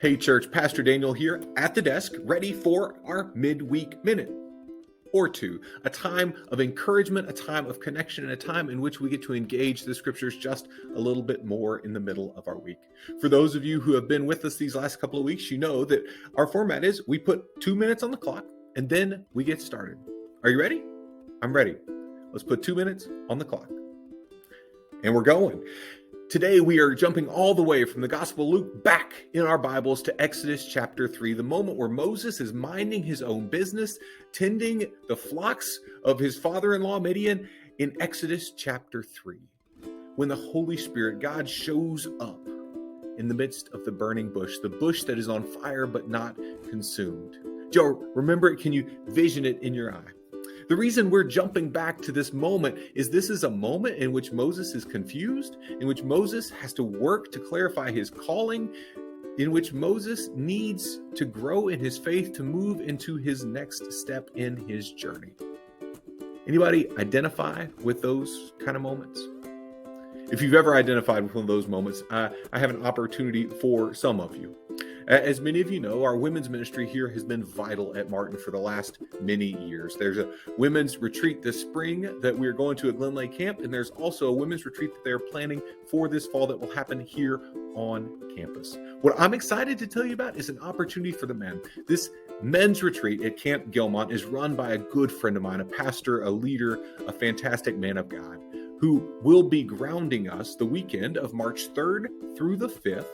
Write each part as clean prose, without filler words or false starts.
Hey church, Pastor Daniel here at the desk, ready for our Midweek Minute or two, a time of encouragement, a time of connection, and a time in which we get to engage the scriptures just a little bit more in the middle of our week. For those of you who have been with us these last couple of weeks, you know that our format is we put 2 minutes on the clock and then we get started. Are you ready? I'm ready. Let's put 2 minutes on the clock. And we're going. Today, we are jumping all the way from the Gospel of Luke back in our Bibles to Exodus chapter 3, the moment where Moses is minding his own business, tending the flocks of his father-in-law Midian in Exodus chapter 3, when the Holy Spirit, God, shows up in the midst of the burning bush, the bush that is on fire but not consumed. Joe, remember it? Can you vision it in your eye? The reason we're jumping back to this moment is this is a moment in which Moses is confused, in which Moses has to work to clarify his calling, in which Moses needs to grow in his faith to move into his next step in his journey. Anybody identify with those kind of moments? If you've ever identified with one of those moments, I have an opportunity for some of you. As many of you know, our women's ministry here has been vital at Martin for the last many years. There's a women's retreat this spring that we're going to at Glen Lake Camp, and there's also a women's retreat that they're planning for this fall that will happen here on campus. What I'm excited to tell you about is an opportunity for the men. This men's retreat at Camp Gilmont is run by a good friend of mine, a pastor, a leader, a fantastic man of God, who will be grounding us the weekend of March 3rd through the 5th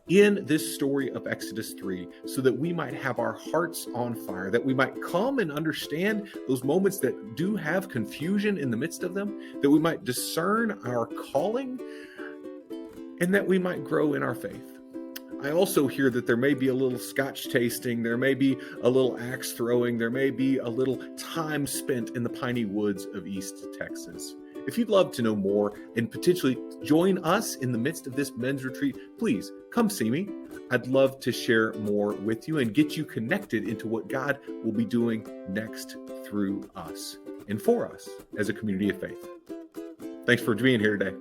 in this story of Exodus 3, so that we might have our hearts on fire, that we might come and understand those moments that do have confusion in the midst of them, that we might discern our calling, and that we might grow in our faith. I also hear that there may be a little scotch tasting, there may be a little axe throwing, there may be a little time spent in the piney woods of East Texas. If you'd love to know more and potentially join us in the midst of this men's retreat, please come see me. I'd love to share more with you and get you connected into what God will be doing next through us and for us as a community of faith. Thanks for being here today.